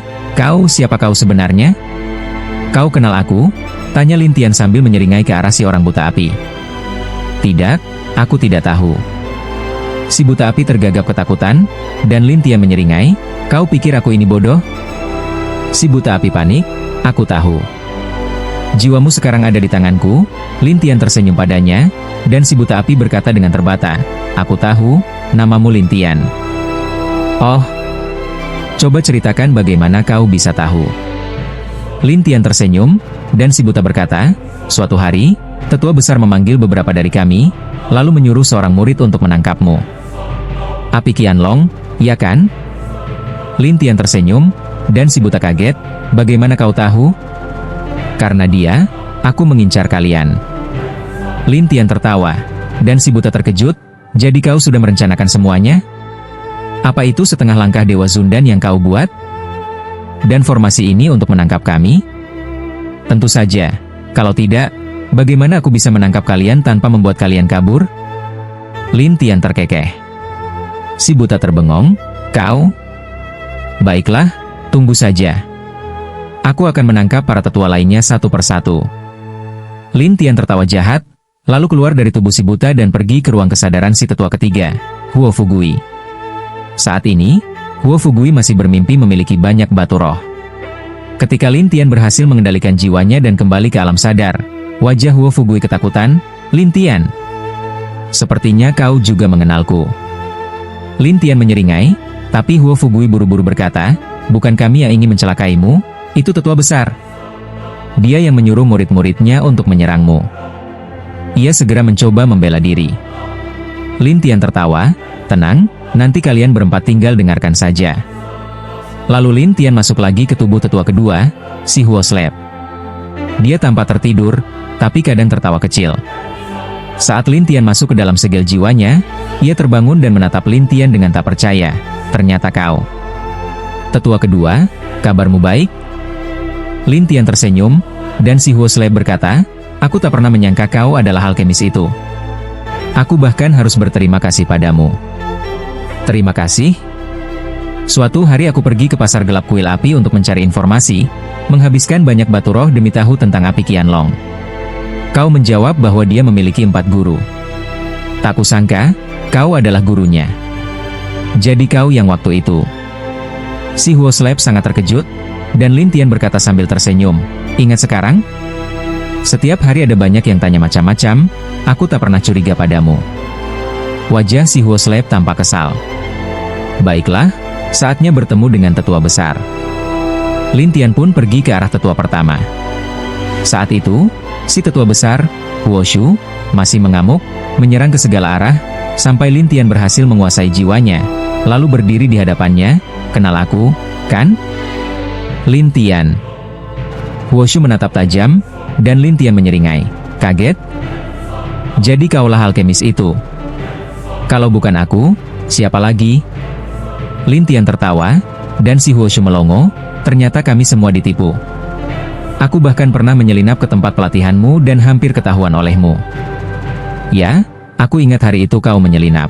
siapa kau sebenarnya? Kau kenal aku?" tanya Lin Tian sambil menyeringai ke arah si orang buta api. "Tidak, aku tidak tahu." Si buta api tergagap ketakutan, dan Lin Tian menyeringai, "Kau pikir aku ini bodoh?" Si buta api panik, "Aku tahu. Jiwamu sekarang ada di tanganku." Lin Tian tersenyum padanya, dan si buta api berkata dengan terbata, "Aku tahu, namamu Lin Tian." "Oh, coba ceritakan bagaimana kau bisa tahu." Lin Tian tersenyum, dan si buta berkata, "Suatu hari, tetua besar memanggil beberapa dari kami, lalu menyuruh seorang murid untuk menangkapmu." "Api Qianlong, ya kan?" Lin Tian tersenyum, dan si buta kaget, "Bagaimana kau tahu?" "Karena dia, aku mengincar kalian." Lin Tian tertawa, dan si buta terkejut, "Jadi kau sudah merencanakan semuanya? Apa itu setengah langkah Dewa Zundan yang kau buat?" dan formasi ini untuk menangkap kami? Tentu saja. Kalau tidak, bagaimana aku bisa menangkap kalian tanpa membuat kalian kabur? Lin Tian terkekeh. Si buta terbengong, kau? Baiklah, tunggu saja. Aku akan menangkap para tetua lainnya satu persatu. Lin Tian tertawa jahat, lalu keluar dari tubuh si buta dan pergi ke ruang kesadaran si tetua ketiga, Huo Fugui. Saat ini, Huo Fugui masih bermimpi memiliki banyak batu roh. Ketika Lin Tian berhasil mengendalikan jiwanya dan kembali ke alam sadar, wajah Huo Fugui ketakutan. Lin Tian, sepertinya kau juga mengenalku. Lin Tian menyeringai, tapi Huo Fugui buru-buru berkata, bukan kami yang ingin mencelakaimu, itu tetua besar. Dia yang menyuruh murid-muridnya untuk menyerangmu. Ia segera mencoba membela diri. Lin Tian tertawa, tenang, nanti kalian berempat tinggal dengarkan saja. Lalu Lin Tian masuk lagi ke tubuh tetua kedua, si Huo Slep. Dia tampak tertidur, tapi kadang tertawa kecil. Saat Lin Tian masuk ke dalam segel jiwanya, ia terbangun dan menatap Lin Tian dengan tak percaya. Ternyata kau. Tetua kedua, kabarmu baik? Lin Tian tersenyum, dan si Huo Slep berkata, aku tak pernah menyangka kau adalah alkemis itu. Aku bahkan harus berterima kasih padamu. Terima kasih? Suatu hari aku pergi ke pasar gelap kuil api untuk mencari informasi, menghabiskan banyak batu roh demi tahu tentang api Qianlong. Kau menjawab bahwa dia memiliki 4 guru. Tak kusangka, kau adalah gurunya. Jadi kau yang waktu itu. Si Huo Slep sangat terkejut, dan Lin Tian berkata sambil tersenyum, ingat sekarang? Setiap hari ada banyak yang tanya macam-macam, aku tak pernah curiga padamu. Wajah si Huo Slep tampak kesal. Baiklah, saatnya bertemu dengan tetua besar. Lin Tian pun pergi ke arah tetua pertama. Saat itu, si tetua besar, Huo Shu, masih mengamuk, menyerang ke segala arah, sampai Lin Tian berhasil menguasai jiwanya, lalu berdiri di hadapannya. Kenal aku, kan? Lin Tian. Huo Shu menatap tajam, dan Lin Tian menyeringai. Kaget? Jadi kaulah alkemis itu. Kalau bukan aku, siapa lagi? Lin Tian tertawa, dan si Huo Shu melongo, ternyata kami semua ditipu. Aku bahkan pernah menyelinap ke tempat pelatihanmu dan hampir ketahuan olehmu. Ya, aku ingat hari itu kau menyelinap.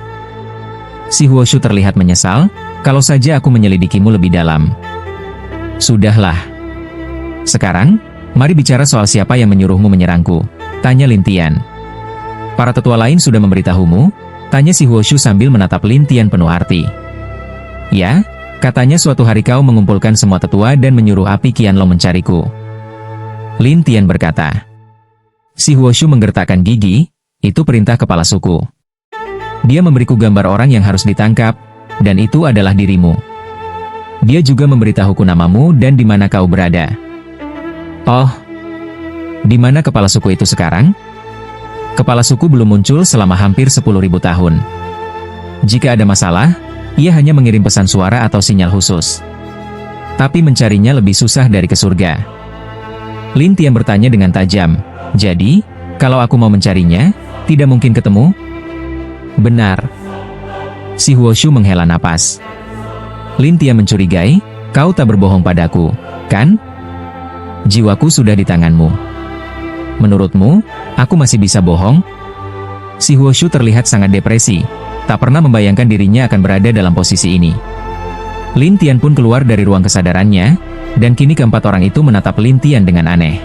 Si Huo Shu terlihat menyesal, kalau saja aku menyelidikimu lebih dalam. Sudahlah. Sekarang, mari bicara soal siapa yang menyuruhmu menyerangku, tanya Lin Tian. Para tetua lain sudah memberitahumu, tanya si Huo Shu sambil menatap Lin Tian penuh arti. Ya, katanya suatu hari kau mengumpulkan semua tetua dan menyuruh api Qianlong mencariku. Lin Tian berkata. Si Huo Shu menggertakkan gigi, itu perintah kepala suku. Dia memberiku gambar orang yang harus ditangkap, dan itu adalah dirimu. Dia juga memberitahuku namamu dan di mana kau berada. Oh, di mana kepala suku itu sekarang? Kepala suku belum muncul selama hampir 10.000 tahun. Jika ada masalah, ia hanya mengirim pesan suara atau sinyal khusus. Tapi mencarinya lebih susah dari ke surga. Lin Tian bertanya dengan tajam, jadi, kalau aku mau mencarinya, tidak mungkin ketemu? Benar. Si Huo Shu menghela napas. Lin Tian mencurigai, kau tak berbohong padaku, kan? Jiwaku sudah di tanganmu. Menurutmu, aku masih bisa bohong? Si Huo Shu terlihat sangat depresi, tak pernah membayangkan dirinya akan berada dalam posisi ini. Lin Tian pun keluar dari ruang kesadarannya, dan kini keempat orang itu menatap Lin Tian dengan aneh.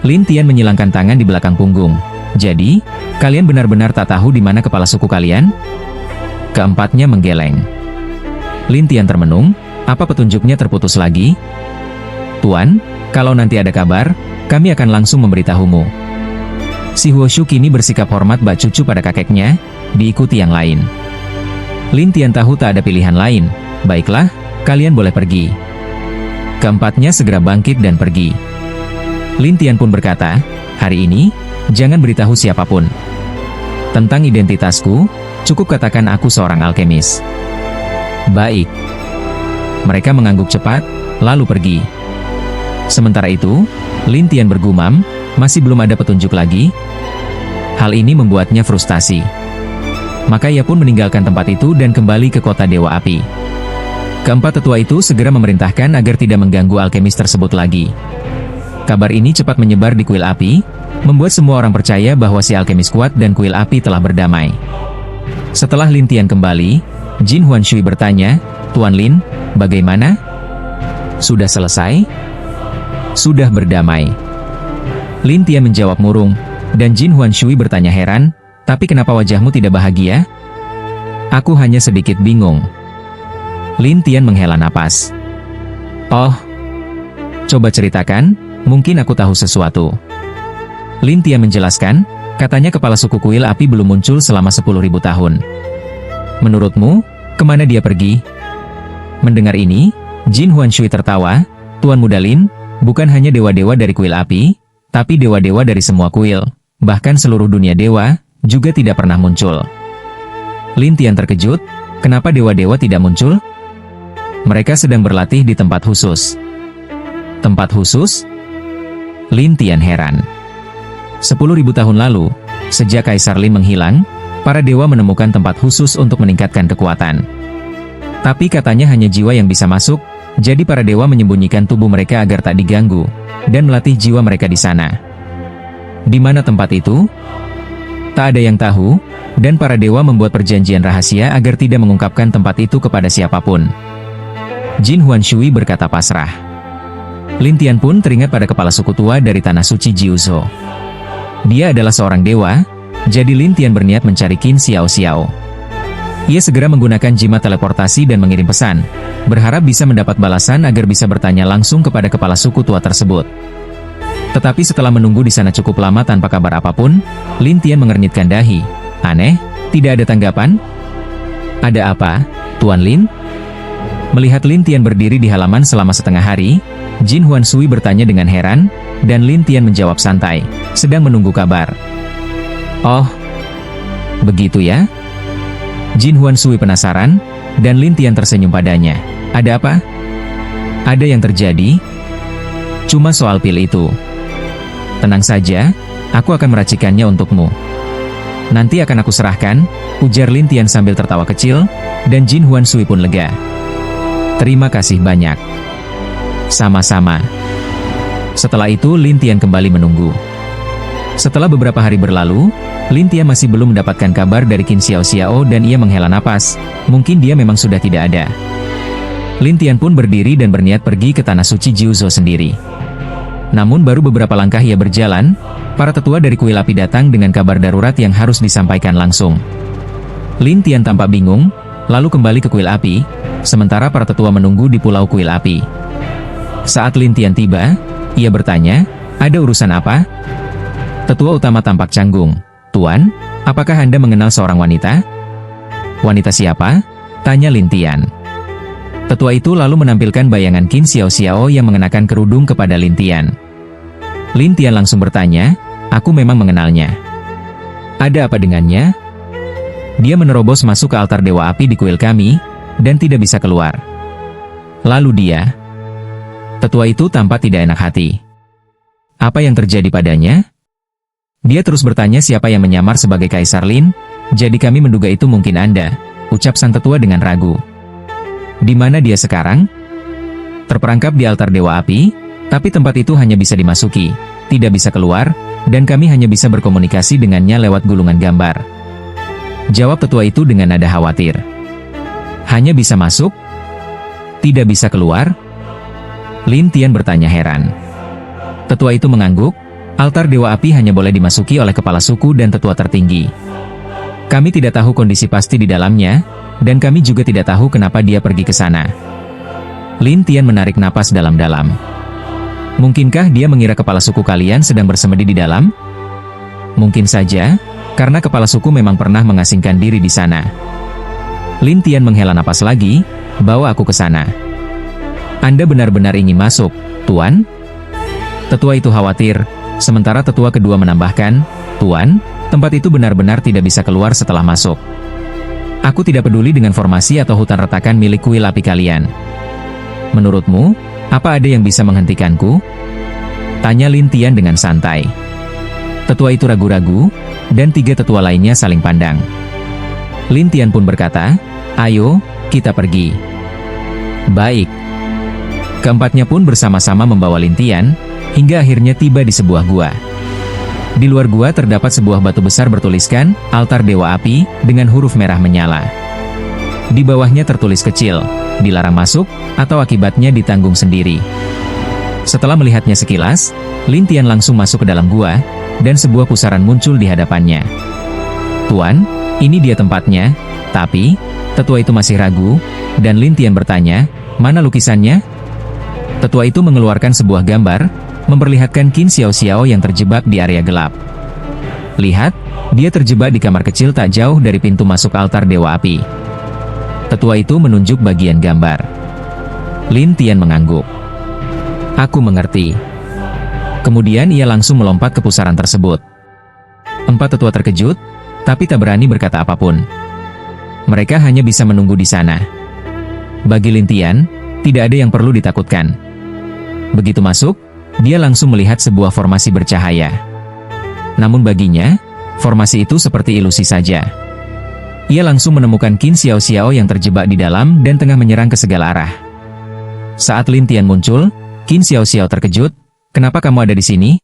Lin Tian menyilangkan tangan di belakang punggung. Jadi, kalian benar-benar tak tahu di mana kepala suku kalian? Keempatnya menggeleng. Lin Tian termenung, apa petunjuknya terputus lagi? Tuan, kalau nanti ada kabar, kami akan langsung memberitahumu. Si Huo Shu kini bersikap hormat bak cucu pada kakeknya, diikuti yang lain. Lin Tian tahu tak ada pilihan lain. Baiklah, kalian boleh pergi. Keempatnya segera bangkit dan pergi. Lin Tian pun berkata, hari ini, jangan beritahu siapapun. Tentang identitasku, cukup katakan aku seorang alkemis. Baik. Mereka mengangguk cepat, lalu pergi. Sementara itu, Lin Tian bergumam, masih belum ada petunjuk lagi. Hal ini membuatnya frustasi. Maka ia pun meninggalkan tempat itu dan kembali ke kota Dewa Api. Keempat tetua itu segera memerintahkan agar tidak mengganggu alkemis tersebut lagi. Kabar ini cepat menyebar di kuil api, membuat semua orang percaya bahwa si alkemis kuat dan kuil api telah berdamai. Setelah Lin Tian kembali, Jin Huanshui bertanya, "Tuan Lin, bagaimana? Sudah selesai?" "Sudah berdamai." Lin Tian menjawab murung, dan Jin Huanshui bertanya heran, "Tapi kenapa wajahmu tidak bahagia?" "Aku hanya sedikit bingung." Lin Tian menghela napas. "Oh, coba ceritakan, mungkin aku tahu sesuatu." Lin Tian menjelaskan, katanya kepala suku kuil api belum muncul selama 10.000 tahun. "Menurutmu, kemana dia pergi?" Mendengar ini, Jin Huanshui tertawa, "Tuan Muda Lin, bukan hanya dewa-dewa dari kuil api, tapi dewa-dewa dari semua kuil, bahkan seluruh dunia dewa, juga tidak pernah muncul." Lin Tian terkejut, kenapa dewa-dewa tidak muncul? Mereka sedang berlatih di tempat khusus. Tempat khusus? Lin Tian heran. 10.000 tahun lalu, sejak Kaisar Lin menghilang, para dewa menemukan tempat khusus untuk meningkatkan kekuatan. Tapi katanya hanya jiwa yang bisa masuk, jadi para dewa menyembunyikan tubuh mereka agar tak diganggu, dan melatih jiwa mereka di sana. Di mana tempat itu? Tak ada yang tahu, dan para dewa membuat perjanjian rahasia agar tidak mengungkapkan tempat itu kepada siapapun. Jin Huanshui berkata pasrah. Lin Tian pun teringat pada kepala suku tua dari Tanah Suci Jiuzhou. Dia adalah seorang dewa, jadi Lin Tian berniat mencari Qin Xiao Xiao. Ia segera menggunakan jimat teleportasi dan mengirim pesan, berharap bisa mendapat balasan agar bisa bertanya langsung kepada kepala suku tua tersebut. Tetapi setelah menunggu di sana cukup lama tanpa kabar apapun, Lin Tian mengernyitkan dahi. "Aneh, tidak ada tanggapan?" "Ada apa, Tuan Lin?" Melihat Lin Tian berdiri di halaman selama setengah hari, Jin Huanshui bertanya dengan heran, dan Lin Tian menjawab santai, sedang menunggu kabar. "Oh, begitu ya?" Jin Huanshui penasaran, dan Lin Tian tersenyum padanya. "Ada apa?" "Ada yang terjadi. Cuma soal pil itu. Tenang saja, aku akan meracikannya untukmu. Nanti akan aku serahkan," ujar Lin Tian sambil tertawa kecil, dan Jin Huanshui pun lega. "Terima kasih banyak." "Sama-sama." Setelah itu Lin Tian kembali menunggu. Setelah beberapa hari berlalu, Lin Tian masih belum mendapatkan kabar dari Qin Xiao Xiao dan ia menghela napas, mungkin dia memang sudah tidak ada. Lin Tian pun berdiri dan berniat pergi ke Tanah Suci Jiuzhou sendiri. Namun baru beberapa langkah ia berjalan, para tetua dari kuil api datang dengan kabar darurat yang harus disampaikan langsung. Lin Tian tampak bingung, lalu kembali ke kuil api, sementara para tetua menunggu di pulau kuil api. Saat Lin Tian tiba, ia bertanya, "Ada urusan apa?" Tetua utama tampak canggung. "Tuan, apakah Anda mengenal seorang wanita?" "Wanita siapa?" tanya Lin Tian. Tetua itu lalu menampilkan bayangan Qin Xiao Xiao yang mengenakan kerudung kepada Lin Tian. Lin Tian langsung bertanya, "Aku memang mengenalnya. Ada apa dengannya?" "Dia menerobos masuk ke altar Dewa Api di kuil kami, dan tidak bisa keluar." "Lalu dia?" Tetua itu tampak tidak enak hati. "Apa yang terjadi padanya?" "Dia terus bertanya siapa yang menyamar sebagai Kaisar Lin, jadi kami menduga itu mungkin Anda," ucap sang tetua dengan ragu. "Di mana dia sekarang?" "Terperangkap di altar Dewa Api, tapi tempat itu hanya bisa dimasuki, tidak bisa keluar, dan kami hanya bisa berkomunikasi dengannya lewat gulungan gambar," jawab tetua itu dengan nada khawatir. "Hanya bisa masuk? Tidak bisa keluar?" Lin Tian bertanya heran. Tetua itu mengangguk, "Altar Dewa Api hanya boleh dimasuki oleh kepala suku dan tetua tertinggi. Kami tidak tahu kondisi pasti di dalamnya, dan kami juga tidak tahu kenapa dia pergi ke sana." Lin Tian menarik napas dalam-dalam. "Mungkinkah dia mengira kepala suku kalian sedang bersemedi di dalam?" "Mungkin saja, karena kepala suku memang pernah mengasingkan diri di sana." Lin Tian menghela napas lagi, "Bawa aku ke sana." "Anda benar-benar ingin masuk, Tuan?" Tetua itu khawatir, sementara tetua kedua menambahkan, "Tuan, tempat itu benar-benar tidak bisa keluar setelah masuk. Aku tidak peduli dengan formasi atau hutan retakan milik kuil api kalian. Menurutmu, apa ada yang bisa menghentikanku?" tanya Lin Tian dengan santai. Tetua itu ragu-ragu, dan tiga tetua lainnya saling pandang. Lin Tian pun berkata, "Ayo, kita pergi." Baik. Keempatnya pun bersama-sama membawa Lin Tian, hingga akhirnya tiba di sebuah gua. Di luar gua terdapat sebuah batu besar bertuliskan, Altar Dewa Api, dengan huruf merah menyala. Di bawahnya tertulis kecil, dilarang masuk, atau akibatnya ditanggung sendiri. Setelah melihatnya sekilas, Lin Tian langsung masuk ke dalam gua, dan sebuah pusaran muncul di hadapannya. "Tuan, ini dia tempatnya," tapi tetua itu masih ragu, dan Lin Tian bertanya, "Mana lukisannya?" Tetua itu mengeluarkan sebuah gambar, memperlihatkan Qin Xiao Xiao yang terjebak di area gelap. "Lihat, dia terjebak di kamar kecil tak jauh dari pintu masuk altar Dewa Api." Tetua itu menunjuk bagian gambar. Lin Tian mengangguk. "Aku mengerti." Kemudian ia langsung melompat ke pusaran tersebut. Empat tetua terkejut, tapi tak berani berkata apapun. Mereka hanya bisa menunggu di sana. Bagi Lin Tian, tidak ada yang perlu ditakutkan. Begitu masuk, dia langsung melihat sebuah formasi bercahaya. Namun baginya, formasi itu seperti ilusi saja. Ia langsung menemukan Qin Xiao Xiao yang terjebak di dalam dan tengah menyerang ke segala arah. Saat Lin Tian muncul, Qin Xiao Xiao terkejut, "Kenapa kamu ada di sini?"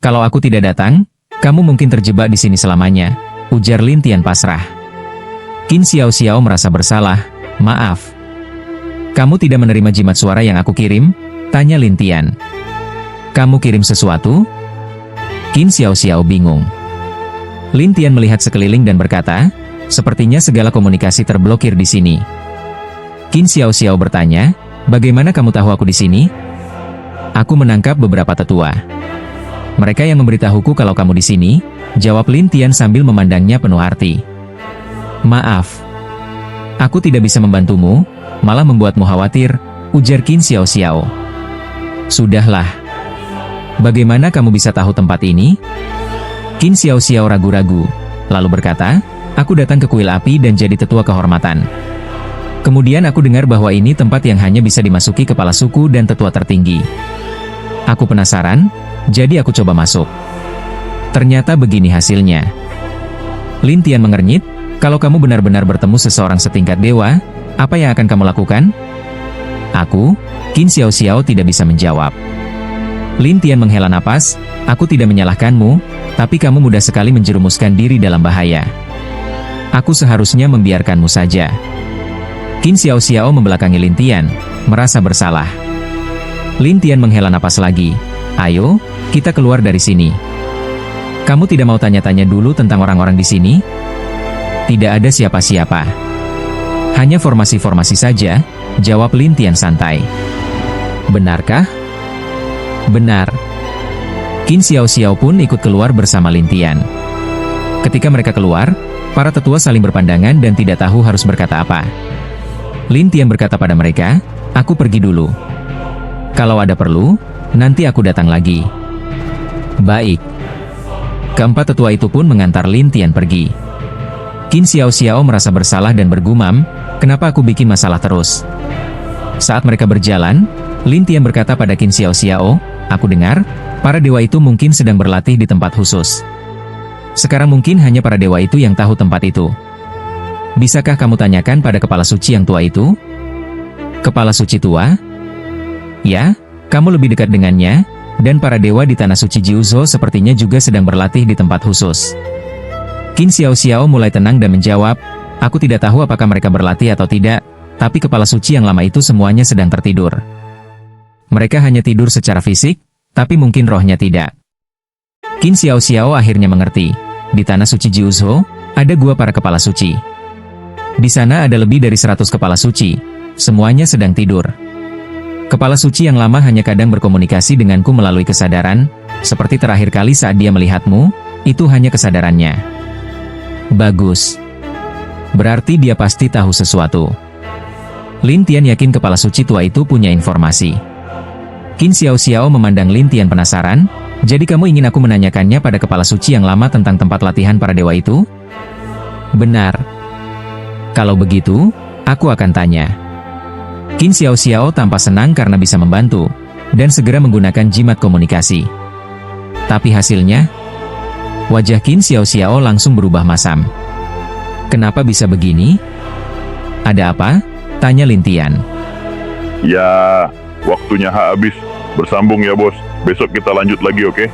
"Kalau aku tidak datang, kamu mungkin terjebak di sini selamanya," ujar Lin Tian pasrah. Qin Xiao Xiao merasa bersalah. "Maaf. Kamu tidak menerima jimat suara yang aku kirim?" tanya Lin Tian. "Kamu kirim sesuatu?" Qin Xiao Xiao bingung. Lin Tian melihat sekeliling dan berkata, "Sepertinya segala komunikasi terblokir di sini." Qin Xiao Xiao bertanya, "Bagaimana kamu tahu aku di sini?" "Aku menangkap beberapa tetua. Mereka yang memberitahuku kalau kamu di sini," jawab Lin Tian sambil memandangnya penuh arti. "Maaf. Aku tidak bisa membantumu, malah membuatmu khawatir," ujar Qin Xiao Xiao. "Sudahlah. Bagaimana kamu bisa tahu tempat ini?" Qin Xiao Xiao ragu-ragu, lalu berkata, "Aku datang ke kuil api dan jadi tetua kehormatan. Kemudian aku dengar bahwa ini tempat yang hanya bisa dimasuki kepala suku dan tetua tertinggi. Aku penasaran, jadi aku coba masuk. Ternyata begini hasilnya." Lin Tian mengernyit, "Kalau kamu benar-benar bertemu seseorang setingkat dewa, apa yang akan kamu lakukan?" "Aku?" Qin Xiao Xiao tidak bisa menjawab. Lin Tian menghela napas, "Aku tidak menyalahkanmu, tapi kamu mudah sekali menjerumuskan diri dalam bahaya. Aku seharusnya membiarkanmu saja." Qin Xiao Xiao membelakangi Lin Tian, merasa bersalah. Lin Tian menghela napas lagi. "Ayo, kita keluar dari sini. Kamu tidak mau tanya-tanya dulu tentang orang-orang di sini?" "Tidak ada siapa-siapa. Hanya formasi-formasi saja," jawab Lin Tian santai. "Benarkah?" "Benar." Qin Xiao Xiao pun ikut keluar bersama Lin Tian. Ketika mereka keluar, para tetua saling berpandangan dan tidak tahu harus berkata apa. Lin Tian berkata pada mereka, "Aku pergi dulu. Kalau ada perlu, nanti aku datang lagi." "Baik." Keempat tetua itu pun mengantar Lin Tian pergi. Qin Xiao Xiao merasa bersalah dan bergumam, "Kenapa aku bikin masalah terus?" Saat mereka berjalan, Lin Tian berkata pada Qin Xiao Xiao, "Aku dengar, para dewa itu mungkin sedang berlatih di tempat khusus. Sekarang mungkin hanya para dewa itu yang tahu tempat itu. Bisakah kamu tanyakan pada kepala suci yang tua itu?" "Kepala suci tua?" "Ya, kamu lebih dekat dengannya, dan para dewa di tanah suci Jiuzhou sepertinya juga sedang berlatih di tempat khusus." Qin Xiao Xiao mulai tenang dan menjawab, "Aku tidak tahu apakah mereka berlatih atau tidak, tapi kepala suci yang lama itu semuanya sedang tertidur. Mereka hanya tidur secara fisik, tapi mungkin rohnya tidak." Qin Xiao Xiao akhirnya mengerti. Di tanah suci Jiuzhou, ada gua para kepala suci. Di sana ada lebih dari 100 kepala suci, semuanya sedang tidur. Kepala suci yang lama hanya kadang berkomunikasi denganku melalui kesadaran, seperti terakhir kali saat dia melihatmu, itu hanya kesadarannya. Bagus. Berarti dia pasti tahu sesuatu. Lin Tian yakin kepala suci tua itu punya informasi. Qin Xiao Xiao memandang Lin Tian penasaran, "Jadi kamu ingin aku menanyakannya pada kepala suci yang lama tentang tempat latihan para dewa itu?" "Benar. Kalau begitu, aku akan tanya." Qin Xiao Xiao tampak senang karena bisa membantu, dan segera menggunakan jimat komunikasi. Tapi hasilnya, wajah Qin Xiao Xiao langsung berubah masam. "Kenapa bisa begini?" "Ada apa?" tanya Lin Tian. Ya, waktunya habis. Bersambung ya bos. Besok kita lanjut lagi, oke?